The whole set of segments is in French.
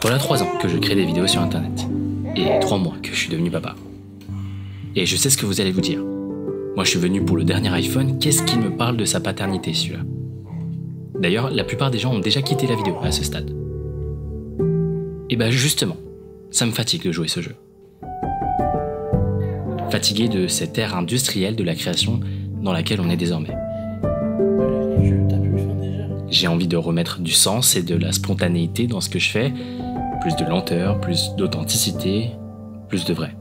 Voilà 3 ans que je crée des vidéos sur internet. Et 3 mois que je suis devenu papa. Et je sais ce que vous allez vous dire. Moi je suis venu pour le dernier iPhone, qu'est-ce qu'il me parle de sa paternité celui-là? D'ailleurs, la plupart des gens ont déjà quitté la vidéo à ce stade. Et bah justement, ça me fatigue de jouer ce jeu. Fatigué de cette ère industrielle de la création dans laquelle on est désormais. J'ai envie de remettre du sens et de la spontanéité dans ce que je fais, plus de lenteur, plus d'authenticité, plus de vrai.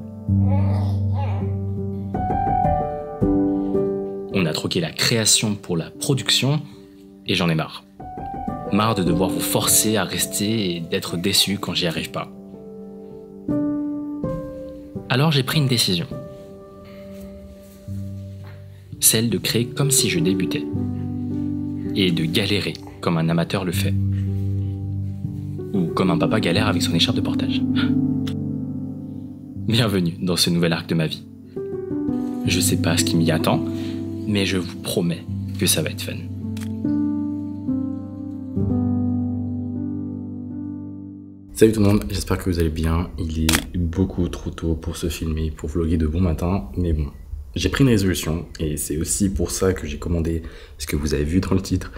On a troqué la création pour la production et j'en ai marre. Marre de devoir vous forcer à rester et d'être déçu quand j'y arrive pas. Alors j'ai pris une décision. Celle de créer comme si je débutais. Et de galérer comme un amateur le fait. Ou comme un papa galère avec son écharpe de portage. Bienvenue dans ce nouvel arc de ma vie. Je sais pas ce qui m'y attend, mais je vous promets que ça va être fun. Salut tout le monde, j'espère que vous allez bien. Il est beaucoup trop tôt pour se filmer, pour vlogger de bon matin, mais bon, j'ai pris une résolution et c'est aussi pour ça que j'ai commandé ce que vous avez vu dans le titre,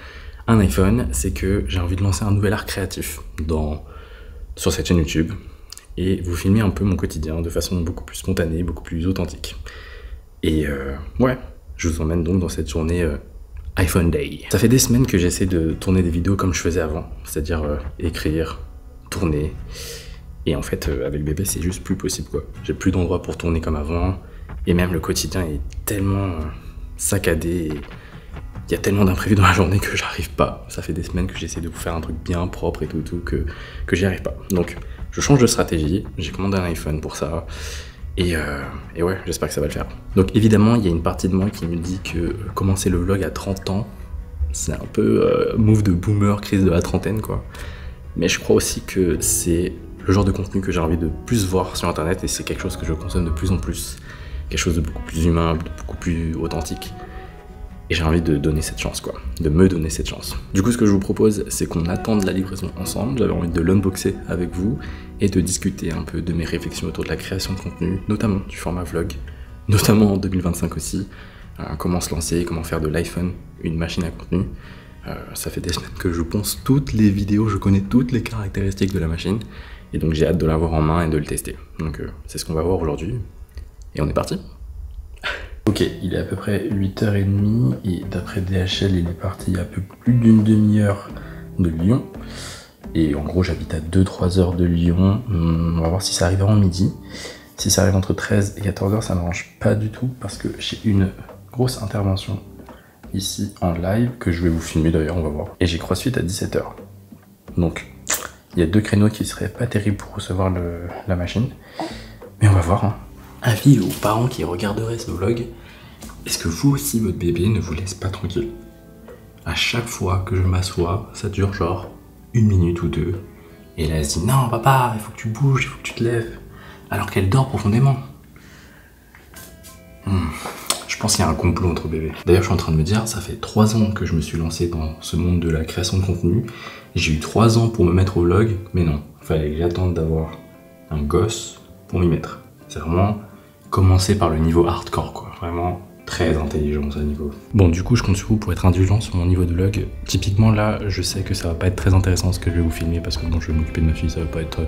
un iPhone. C'est que j'ai envie de lancer un nouvel art créatif sur cette chaîne YouTube et vous filmer un peu mon quotidien de façon beaucoup plus spontanée, beaucoup plus authentique. Et ouais, je vous emmène donc dans cette journée iPhone Day. Ça fait des semaines que j'essaie de tourner des vidéos comme je faisais avant, c'est-à-dire écrire, tourner, et en fait avec bébé c'est juste plus possible quoi. J'ai plus d'endroit pour tourner comme avant, et même le quotidien est tellement saccadé, il y a tellement d'imprévus dans la journée que j'arrive pas. Ça fait des semaines que j'essaie de vous faire un truc bien propre et tout que j'y arrive pas. Donc je change de stratégie, j'ai commandé un iPhone pour ça, et ouais, j'espère que ça va le faire. Donc évidemment il y a une partie de moi qui me dit que commencer le vlog à 30 ans c'est un peu move de boomer, crise de la trentaine quoi. Mais je crois aussi que c'est le genre de contenu que j'ai envie de plus voir sur internet et c'est quelque chose que je consomme de plus en plus. Quelque chose de beaucoup plus humain, de beaucoup plus authentique. Et j'ai envie de donner cette chance quoi, de me donner cette chance. Du coup ce que je vous propose c'est qu'on attende la livraison ensemble. J'avais envie de l'unboxer avec vous et de discuter un peu de mes réflexions autour de la création de contenu, notamment du format vlog, notamment en 2025 aussi. Comment se lancer, comment faire de l'iPhone une machine à contenu. Ça fait des semaines que je ponce toutes les vidéos, je connais toutes les caractéristiques de la machine et donc j'ai hâte de l'avoir en main et de le tester. Donc c'est ce qu'on va voir aujourd'hui et on est parti. Ok, il est à peu près 8h30 et d'après DHL il est parti il y a un peu plus d'une demi-heure de Lyon et en gros j'habite à 2-3 heures de Lyon. On va voir si ça arrive avant midi. Si ça arrive entre 13 et 14h ça m'arrange pas du tout parce que j'ai une grosse intervention ici en live, que je vais vous filmer d'ailleurs, on va voir. Et j'ai CrossFit à 17h. Donc, il y a 2 créneaux qui seraient pas terribles pour recevoir la machine. Mais on va voir. Hein. Avis aux parents qui regarderaient ce vlog, est-ce que vous aussi, votre bébé ne vous laisse pas tranquille? À chaque fois que je m'assois, ça dure genre 1 minute ou 2. Et là, elle se dit, non papa, il faut que tu bouges, il faut que tu te lèves. Alors qu'elle dort profondément. Je pense qu'il y a un complot entre bébés. D'ailleurs, je suis en train de me dire, ça fait 3 ans que je me suis lancé dans ce monde de la création de contenu. J'ai eu 3 ans pour me mettre au vlog, mais non, il fallait que j'attende d'avoir un gosse pour m'y mettre. C'est vraiment commencer par le niveau hardcore, quoi. Vraiment très intelligent, ce niveau. Bon, du coup, je compte sur vous pour être indulgent sur mon niveau de vlog. Typiquement, là, je sais que ça va pas être très intéressant ce que je vais vous filmer, parce que bon, je vais m'occuper de ma fille, ça va pas être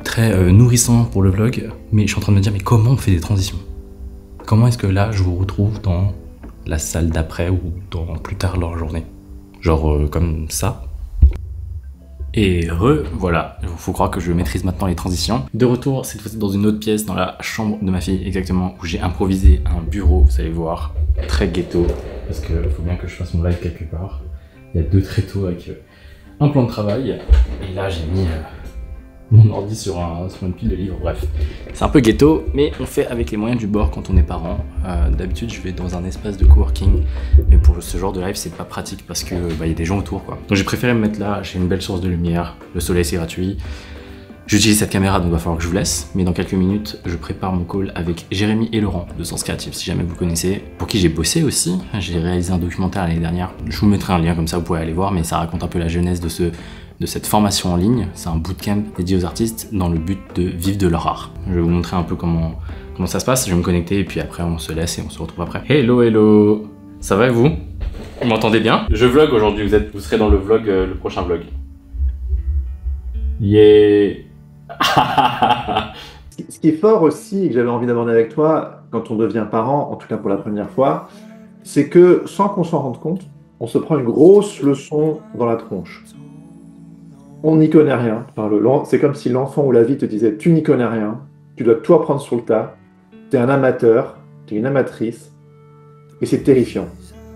très nourrissant pour le vlog. Mais je suis en train de me dire, mais comment on fait des transitions ? Comment est-ce que là, je vous retrouve dans la salle d'après ou dans plus tard dans la journée? Genre comme ça. Et voilà, il faut croire que je maîtrise maintenant les transitions. De retour, cette fois-ci dans une autre pièce, dans la chambre de ma fille exactement, où j'ai improvisé un bureau, vous allez voir, très ghetto, parce qu'il faut bien que je fasse mon live quelque part. Il y a 2 tréteaux avec un plan de travail, et là j'ai mis mon ordi sur une pile de livres, bref. C'est un peu ghetto, mais on fait avec les moyens du bord quand on est parent. D'habitude, je vais dans un espace de coworking, mais pour ce genre de live, c'est pas pratique parce que y a des gens autour, quoi. Donc j'ai préféré me mettre là, j'ai une belle source de lumière, le soleil c'est gratuit. J'utilise cette caméra, donc il va falloir que je vous laisse. Mais dans quelques minutes, je prépare mon call avec Jérémy et Laurent de Sens Créatif, si jamais vous connaissez. Pour qui j'ai bossé aussi. J'ai réalisé un documentaire l'année dernière. Je vous mettrai un lien, comme ça vous pourrez aller voir, mais ça raconte un peu la genèse de ce de cette formation en ligne. C'est un bootcamp dédié aux artistes dans le but de vivre de leur art. Je vais vous montrer un peu comment ça se passe. Je vais me connecter et puis après on se laisse et on se retrouve après. Hello, hello. Ça va et vous? Vous m'entendez bien? Je vlog aujourd'hui, vous serez dans le vlog, le prochain vlog. Yeah. Ce qui est fort aussi, et que j'avais envie d'aborder avec toi, quand on devient parent, en tout cas pour la première fois, c'est que sans qu'on s'en rende compte, on se prend une grosse leçon dans la tronche. On n'y connaît rien. Enfin, c'est comme si l'enfant ou la vie te disait « tu n'y connais rien, tu dois tout apprendre sur le tas, tu es un amateur, tu es une amatrice ». Et c'est terrifiant.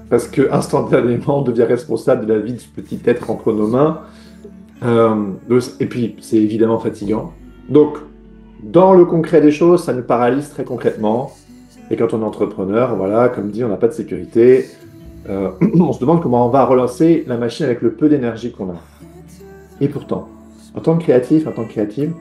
Parce que instantanément, on devient responsable de la vie de ce petit être entre nos mains. Et puis, c'est évidemment fatigant. Donc, dans le concret des choses, ça nous paralyse très concrètement. Et quand on est entrepreneur, voilà, comme dit, on n'a pas de sécurité. On se demande comment on va relancer la machine avec le peu d'énergie qu'on a. Et pourtant, en tant que créatif, en tant que créative,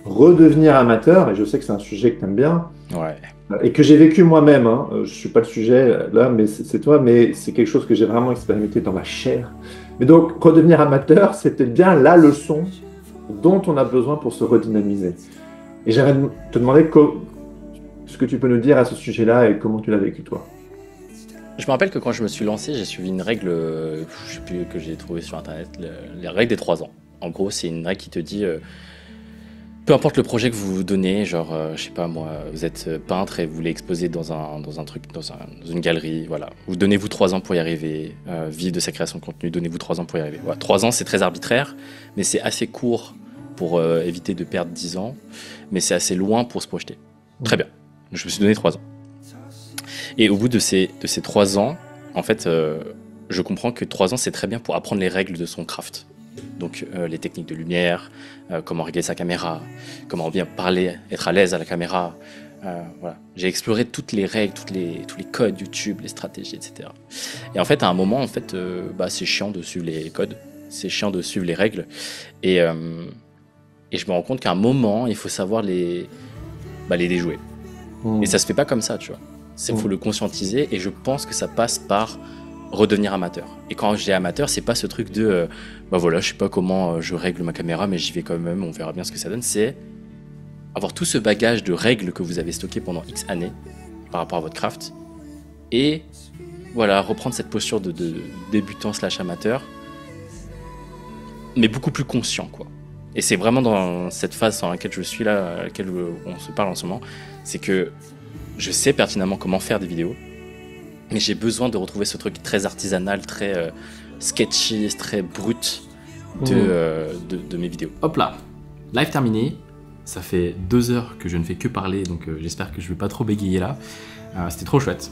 redevenir amateur, et je sais que c'est un sujet que tu aimes bien, Ouais. et que j'ai vécu moi-même, hein, je ne suis pas le sujet là, mais c'est toi, mais c'est quelque chose que j'ai vraiment expérimenté dans ma chair. Mais donc, redevenir amateur, c'était bien la leçon dont on a besoin pour se redynamiser. Et j'aimerais te demander ce que tu peux nous dire à ce sujet-là et comment tu l'as vécu toi. Je me rappelle que quand je me suis lancé, j'ai suivi une règle, je sais plus, que j'ai trouvée sur internet, les règles des 3 ans. En gros, c'est une règle qui te dit, peu importe le projet que vous vous donnez, genre, je sais pas moi, vous êtes peintre et vous voulez exposer dans une galerie, voilà. Vous donnez-vous 3 ans pour y arriver, vivre de sa création de contenu, donnez-vous 3 ans pour y arriver. Voilà. 3 ans, c'est très arbitraire, mais c'est assez court pour éviter de perdre 10 ans, mais c'est assez loin pour se projeter. Très bien, je me suis donné 3 ans. Et au bout de ces 3 ans, en fait, je comprends que 3 ans, c'est très bien pour apprendre les règles de son craft. Donc, les techniques de lumière, comment régler sa caméra, comment bien parler, être à l'aise à la caméra. Voilà. J'ai exploré toutes les règles, tous les codes YouTube, les stratégies, etc. Et en fait, à un moment, en fait, c'est chiant de suivre les codes, c'est chiant de suivre les règles. Et je me rends compte qu'à un moment, il faut savoir les déjouer. Et ça se fait pas comme ça, tu vois. Il faut le conscientiser et je pense que ça passe par redevenir amateur. Et quand je dis amateur, c'est pas ce truc de voilà, je sais pas comment je règle ma caméra, mais j'y vais quand même, on verra bien ce que ça donne. C'est avoir tout ce bagage de règles que vous avez stocké pendant X années par rapport à votre craft et voilà, reprendre cette posture de débutant / amateur, mais beaucoup plus conscient, quoi. Et c'est vraiment dans cette phase dans laquelle je suis là, à laquelle on se parle en ce moment, c'est que je sais pertinemment comment faire des vidéos, mais j'ai besoin de retrouver ce truc très artisanal, très sketchy, très brut de mes vidéos. Hop là, live terminé. Ça fait 2 heures que je ne fais que parler, donc j'espère que je ne vais pas trop bégayer là. C'était trop chouette.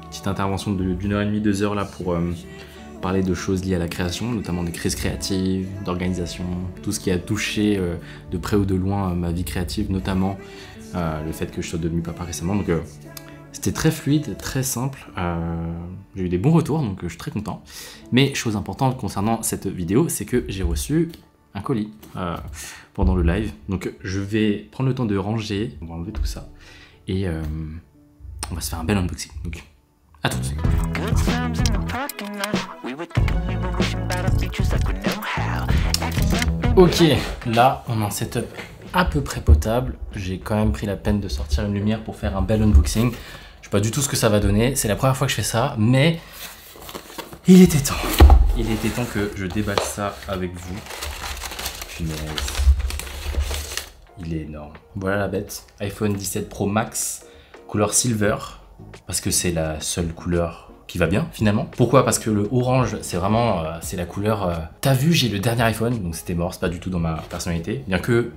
Petite intervention d'1 heure et demie, 2 heures là pour parler de choses liées à la création, notamment des crises créatives, d'organisation, tout ce qui a touché de près ou de loin ma vie créative, notamment le fait que je sois devenu papa récemment. Donc c'était très fluide, très simple. J'ai eu des bons retours, donc je suis très content. Mais chose importante concernant cette vidéo, c'est que j'ai reçu un colis pendant le live. Donc je vais prendre le temps de ranger, on va enlever tout ça. Et on va se faire un bel unboxing. Donc à tout de suite. Ok, là on a un setup à peu près potable. J'ai quand même pris la peine de sortir une lumière pour faire un bel unboxing. Je sais pas du tout ce que ça va donner, c'est la première fois que je fais ça, mais il était temps. Il était temps que je déballe ça avec vous. Punaise. Il est énorme. Voilà la bête. iPhone 17 Pro Max, couleur silver, parce que c'est la seule couleur qui va bien finalement. Pourquoi? Parce que le orange, c'est vraiment, c'est la couleur... T'as vu, j'ai le dernier iPhone, donc c'était mort, c'est pas du tout dans ma personnalité. Bien que,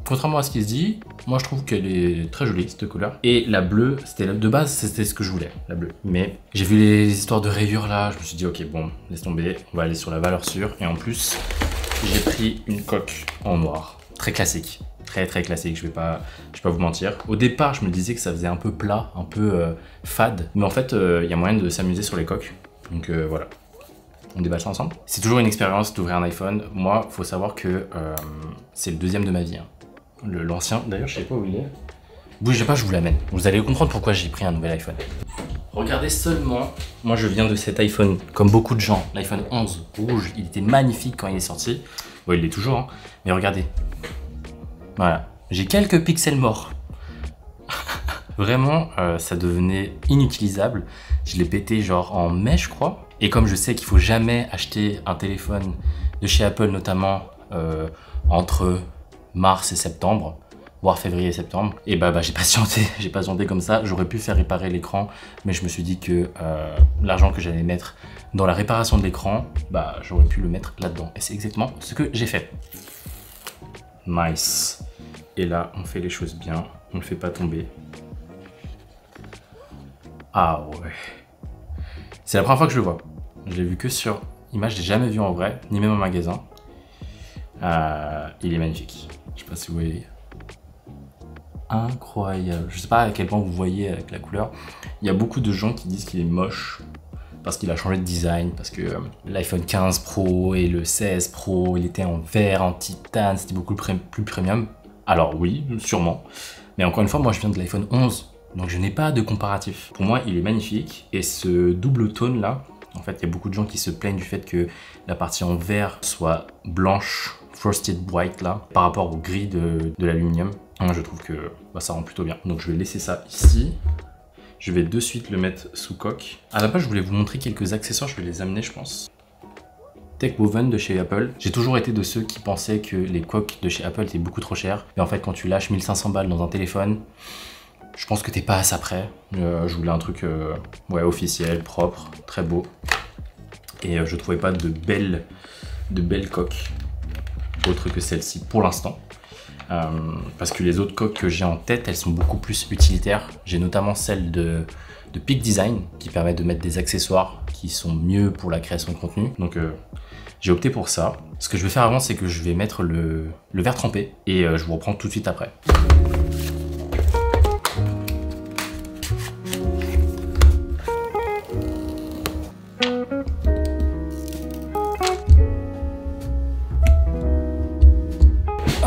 contrairement à ce qui se dit, moi je trouve qu'elle est très jolie cette couleur. Et la bleue, de base, c'était ce que je voulais, la bleue. Mais j'ai vu les histoires de rayures là, je me suis dit ok bon, laisse tomber, on va aller sur la valeur sûre. Et en plus, j'ai pris une coque en noir, très classique. Très classique, je vais pas vous mentir. Au départ, je me disais que ça faisait un peu plat, un peu fade. Mais en fait, il y a moyen de s'amuser sur les coques. Donc voilà, on déballe ça ensemble. C'est toujours une expérience d'ouvrir un iPhone. Moi, faut savoir que c'est le 2e de ma vie. Hein. L'ancien, d'ailleurs, je sais pas où il est. Bougez pas, je vous l'amène. Vous allez comprendre pourquoi j'ai pris un nouvel iPhone. Regardez seulement, moi je viens de cet iPhone, comme beaucoup de gens, l'iPhone 11 rouge, il était magnifique quand il est sorti. Bon, il l'est toujours, hein. Mais regardez. Voilà, j'ai quelques pixels morts. Vraiment, ça devenait inutilisable. Je l'ai pété genre en mai, je crois. Et comme je sais qu'il faut jamais acheter un téléphone de chez Apple, notamment entre mars et septembre, voire février et septembre, et j'ai patienté comme ça. J'aurais pu faire réparer l'écran, mais je me suis dit que l'argent que j'allais mettre dans la réparation de l'écran, j'aurais pu le mettre là-dedans. Et c'est exactement ce que j'ai fait. Nice. Et là, on fait les choses bien, on ne le fait pas tomber. Ah ouais. C'est la première fois que je le vois. Je l'ai vu que sur image, je l'ai jamais vu en vrai, ni même en magasin. Il est magnifique. Je sais pas si vous voyez. Incroyable. Je sais pas à quel point vous voyez avec la couleur. Il y a beaucoup de gens qui disent qu'il est moche parce qu'il a changé de design, parce que l'iPhone 15 Pro et le 16 Pro, il était en verre, en titane, c'était beaucoup plus premium. Alors oui, sûrement. Mais encore une fois, moi je viens de l'iPhone 11. Donc je n'ai pas de comparatif. Pour moi, il est magnifique. Et ce double tone là, en fait, il y a beaucoup de gens qui se plaignent du fait que la partie en verre soit blanche, frosted white là, par rapport au gris de l'aluminium. Moi, je trouve que ça rend plutôt bien. Donc je vais laisser ça ici. Je vais de suite le mettre sous coque. À la base, je voulais vous montrer quelques accessoires. Je vais les amener, je pense. Techwoven de chez Apple. J'ai toujours été de ceux qui pensaient que les coques de chez Apple étaient beaucoup trop chères. Mais en fait, quand tu lâches 1500 balles dans un téléphone, je pense que t'es pas à ça près. Je voulais un truc officiel, propre, très beau. Et je trouvais pas de belles coques autres que celle-ci pour l'instant. Parce que les autres coques que j'ai en tête, elles sont beaucoup plus utilitaires. J'ai notamment celle de Peak Design qui permet de mettre des accessoires qui sont mieux pour la création de contenu. Donc j'ai opté pour ça. Ce que je vais faire avant, c'est que je vais mettre le verre trempé et je vous reprends tout de suite après.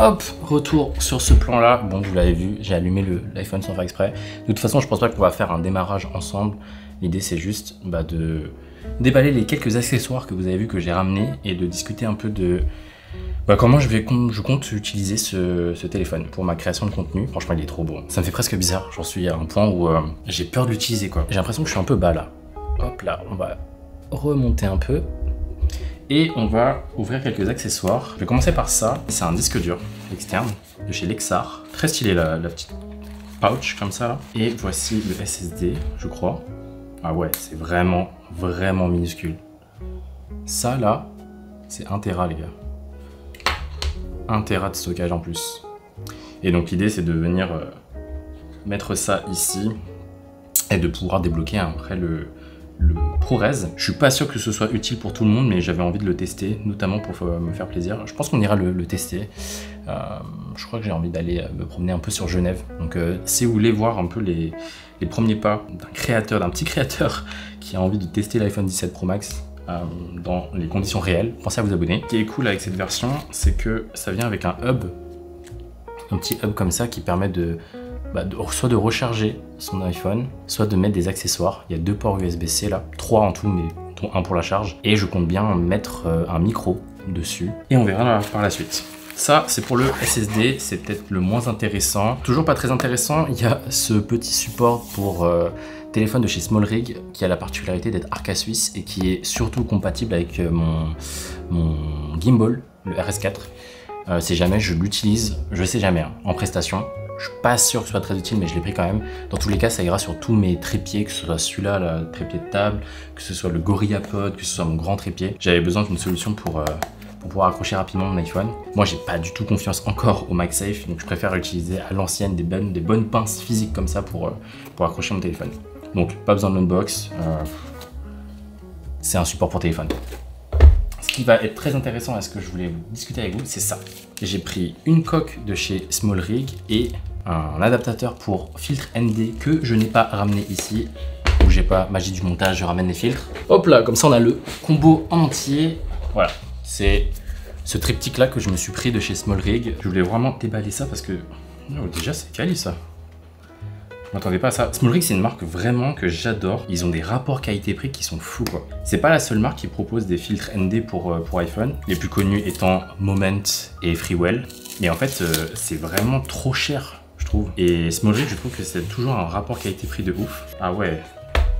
Hop, retour sur ce plan-là. Bon, vous l'avez vu, j'ai allumé l'iPhone sans faire exprès. De toute façon, je pense pas qu'on va faire un démarrage ensemble. L'idée, c'est juste de déballer les quelques accessoires que vous avez vu que j'ai ramenés et de discuter un peu de comment je compte utiliser ce téléphone pour ma création de contenu. Franchement, il est trop beau. Ça me fait presque bizarre. J'en suis à un point où j'ai peur de l'utiliser, quoi. J'ai l'impression que je suis un peu bas là. Hop là, on va remonter un peu. Et on va ouvrir quelques accessoires. Je vais commencer par ça. C'est un disque dur externe de chez Lexar. Très stylé la petite pouch comme ça là. Et voici le SSD, je crois. Ah ouais, c'est vraiment minuscule. Ça là, c'est 1 Tera les gars. 1 Tera de stockage en plus. Et donc l'idée c'est de venir mettre ça ici et de pouvoir débloquer après le ProRes. Je suis pas sûr que ce soit utile pour tout le monde, mais j'avais envie de le tester, notamment pour me faire plaisir. Je pense qu'on ira le tester. Je crois que j'ai envie d'aller me promener un peu sur Genève. Donc si vous voulez voir un peu les premiers pas d'un petit créateur qui a envie de tester l'iPhone 17 Pro Max dans les conditions réelles, pensez à vous abonner. Ce qui est cool avec cette version, c'est que ça vient avec un petit hub comme ça qui permet soit de recharger son iPhone, soit de mettre des accessoires. Il y a 2 ports USB-C là, 3 en tout, mais dont 1 pour la charge. Et je compte bien mettre un micro dessus. Et on verra par la suite. Ça, c'est pour le SSD, c'est peut-être le moins intéressant. Toujours pas très intéressant, il y a ce petit support pour téléphone de chez SmallRig qui a la particularité d'être Arca Suisse et qui est surtout compatible avec mon gimbal, le RS4. Si jamais je l'utilise, je sais jamais, en prestation. Je suis pas sûr que ce soit très utile, mais je l'ai pris quand même. Dans tous les cas, ça ira sur tous mes trépieds, que ce soit celui-là, le trépied de table, que ce soit le GorillaPod, que ce soit mon grand trépied. J'avais besoin d'une solution pour pouvoir accrocher rapidement mon iPhone. Moi, j'ai pas du tout confiance encore au MagSafe, donc je préfère utiliser à l'ancienne des bonnes pinces physiques comme ça pour accrocher mon téléphone. Donc, pas besoin de l'unbox. C'est un support pour téléphone. Ce qui va être très intéressant à ce que je voulais discuter avec vous, c'est ça. J'ai pris une coque de chez SmallRig et un adaptateur pour filtre ND que je n'ai pas ramené ici. Bougez pas, magie du montage, je ramène les filtres. Hop là, comme ça on a le combo entier. Voilà, c'est ce triptyque là que je me suis pris de chez SmallRig. Je voulais vraiment déballer ça parce que déjà c'est quali ça. M'attendez pas à ça. Smallrix, c'est une marque vraiment que j'adore. Ils ont des rapports qualité-prix qui sont fous, quoi. C'est pas la seule marque qui propose des filtres ND pour iPhone. Les plus connus étant Moment et Freewell. Mais en fait, c'est vraiment trop cher, je trouve. Et Smallrix, je trouve que c'est toujours un rapport qualité-prix de ouf. Ah ouais,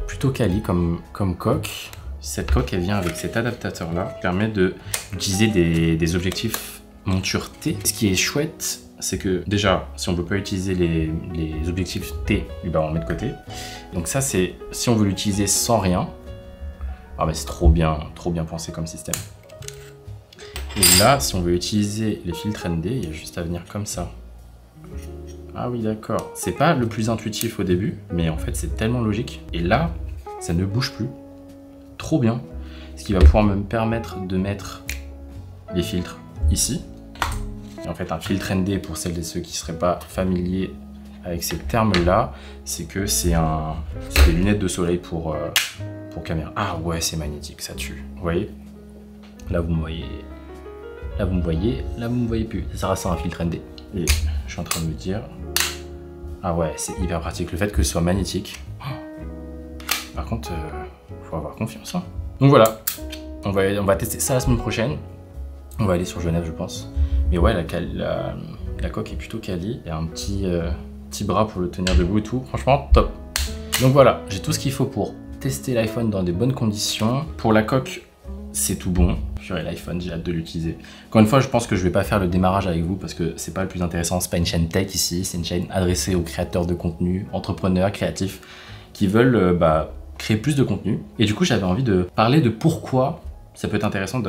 plutôt quali comme coque. Cette coque, elle vient avec cet adaptateur-là, qui permet d'utiliser des objectifs monture T. Ce qui est chouette, c'est que déjà, si on ne veut pas utiliser les objectifs T, ben on met de côté. Donc ça, c'est si on veut l'utiliser sans rien. Ah ben c'est trop bien pensé comme système. Et là, si on veut utiliser les filtres ND, il y a juste à venir comme ça. Ah oui, d'accord. C'est pas le plus intuitif au début, mais en fait, c'est tellement logique. Et là, ça ne bouge plus. Trop bien. Ce qui va pouvoir me permettre de mettre les filtres ici. Et en fait, un filtre ND, pour celles et ceux qui ne seraient pas familiers avec ces termes-là, c'est que c'est des lunettes de soleil pour caméra. Ah ouais, c'est magnétique, ça tue. Vous voyez? Là, vous me voyez. Là, vous me voyez. Là, vous me voyez plus. Ça sert à ça, un filtre ND. Et je suis en train de me dire... Ah ouais, c'est hyper pratique. Le fait que ce soit magnétique. Par contre, faut avoir confiance. Hein. Donc voilà, on va tester ça la semaine prochaine. On va aller sur Genève, je pense. Mais ouais, la coque est plutôt quali. Il y a un petit bras pour le tenir debout et tout. Franchement, top. Donc voilà, j'ai tout ce qu'il faut pour tester l'iPhone dans des bonnes conditions. Pour la coque, c'est tout bon. Purée, l'iPhone, j'ai hâte de l'utiliser. Encore une fois, je pense que je vais pas faire le démarrage avec vous parce que c'est pas le plus intéressant. C'est pas une chaîne tech ici, c'est une chaîne adressée aux créateurs de contenu, entrepreneurs, créatifs, qui veulent créer plus de contenu. Et du coup, j'avais envie de parler de pourquoi ça peut être intéressant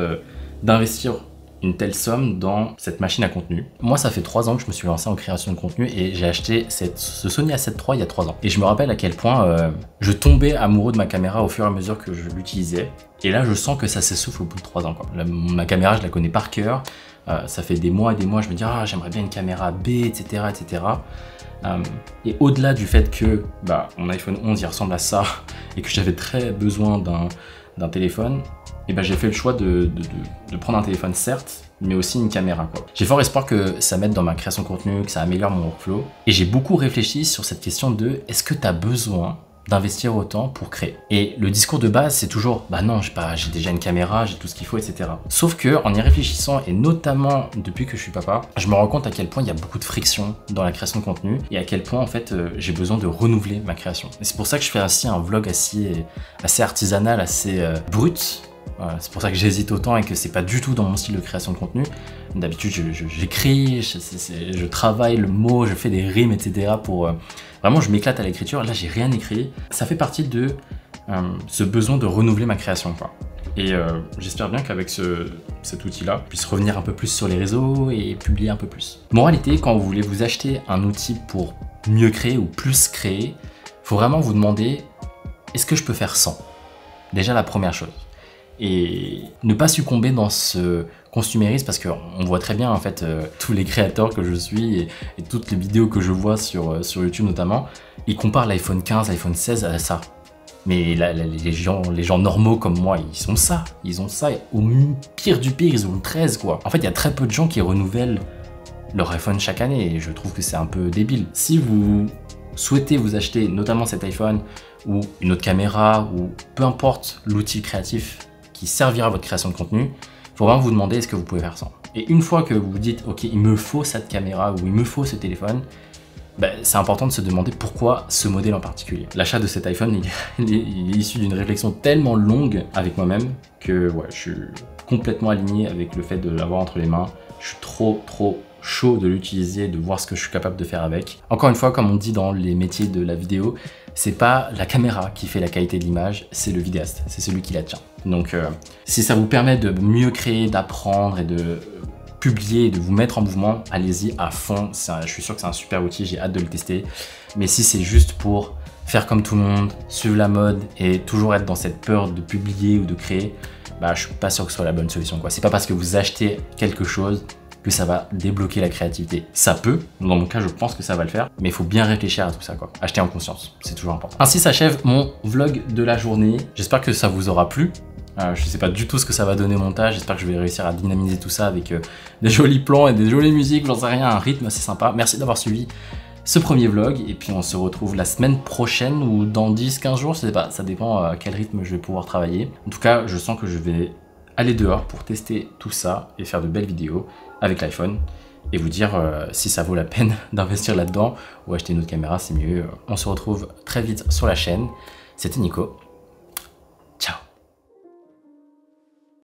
d'investir une telle somme dans cette machine à contenu. Moi, ça fait 3 ans que je me suis lancé en création de contenu et j'ai acheté ce Sony A7 III il y a 3 ans. Et je me rappelle à quel point je tombais amoureux de ma caméra au fur et à mesure que je l'utilisais. Et là, je sens que ça s'essouffle au bout de 3 ans, quoi. Ma caméra, je la connais par cœur. Ça fait des mois et des mois, je me dis, ah, j'aimerais bien une caméra B, etc., etc. Et au-delà du fait que mon iPhone 11 il ressemble à ça et que j'avais très besoin d'un téléphone, et j'ai fait le choix de prendre un téléphone certes, mais aussi une caméra, quoi. J'ai fort espoir que ça m'aide dans ma création de contenu, que ça améliore mon workflow. Et j'ai beaucoup réfléchi sur cette question de est-ce que tu as besoin d'investir autant pour créer? Et le discours de base, c'est toujours bah non, j'ai déjà une caméra, j'ai tout ce qu'il faut, etc. Sauf que en y réfléchissant, et notamment depuis que je suis papa, je me rends compte à quel point il y a beaucoup de friction dans la création de contenu et à quel point en fait j'ai besoin de renouveler ma création. Et c'est pour ça que je fais ainsi un vlog assez artisanal, assez brut. Voilà, c'est pour ça que j'hésite autant et que c'est pas du tout dans mon style de création de contenu. D'habitude, j'écris, je travaille le mot, je fais des rimes, etc. pour vraiment, je m'éclate à l'écriture. Là, j'ai rien écrit. Ça fait partie de ce besoin de renouveler ma création, quoi. Et j'espère bien qu'avec cet outil-là, je puisse revenir un peu plus sur les réseaux et publier un peu plus. Moralité, quand vous voulez vous acheter un outil pour mieux créer ou plus créer, faut vraiment vous demander est-ce que je peux faire sans? Déjà, la première chose. Et ne pas succomber dans ce consumérisme parce qu'on voit très bien en fait tous les créateurs que je suis et toutes les vidéos que je vois sur YouTube notamment, ils comparent l'iPhone 15, l'iPhone 16 à ça. Mais les gens normaux comme moi, ils ont ça et au pire du pire, ils ont le 13 quoi. En fait, il y a très peu de gens qui renouvellent leur iPhone chaque année et je trouve que c'est un peu débile. Si vous souhaitez vous acheter notamment cet iPhone ou une autre caméra ou peu importe l'outil créatif qui servira à votre création de contenu, il faut vraiment vous demander est-ce que vous pouvez faire ça. Et une fois que vous vous dites ok, il me faut cette caméra ou il me faut ce téléphone, c'est important de se demander pourquoi ce modèle en particulier. L'achat de cet iPhone, il est issu d'une réflexion tellement longue avec moi-même que ouais, je suis complètement aligné avec le fait de l'avoir entre les mains. Je suis trop chaud de l'utiliser, de voir ce que je suis capable de faire avec. Encore une fois, comme on dit dans les métiers de la vidéo, c'est pas la caméra qui fait la qualité de l'image, c'est le vidéaste, c'est celui qui la tient. Donc si ça vous permet de mieux créer, d'apprendre et de publier, de vous mettre en mouvement, allez-y à fond. Je suis sûr que c'est un super outil, j'ai hâte de le tester. Mais si c'est juste pour faire comme tout le monde, suivre la mode et toujours être dans cette peur de publier ou de créer, je suis pas sûr que ce soit la bonne solution, quoi. C'est pas parce que vous achetez quelque chose que ça va débloquer la créativité. Ça peut, dans mon cas je pense que ça va le faire, mais il faut bien réfléchir à tout ça, quoi. Acheter en conscience, c'est toujours important. Ainsi s'achève mon vlog de la journée. J'espère que ça vous aura plu. Je sais pas du tout ce que ça va donner au montage, j'espère que je vais réussir à dynamiser tout ça avec des jolis plans et des jolies musiques, j'en sais rien, un rythme assez sympa. Merci d'avoir suivi ce premier vlog. Et puis on se retrouve la semaine prochaine ou dans 10-15 jours, je sais pas, ça dépend à quel rythme je vais pouvoir travailler. En tout cas, je sens que je vais aller dehors pour tester tout ça et faire de belles vidéos avec l'iPhone et vous dire si ça vaut la peine d'investir là-dedans ou acheter une autre caméra, c'est mieux. On se retrouve très vite sur la chaîne. C'était Nico.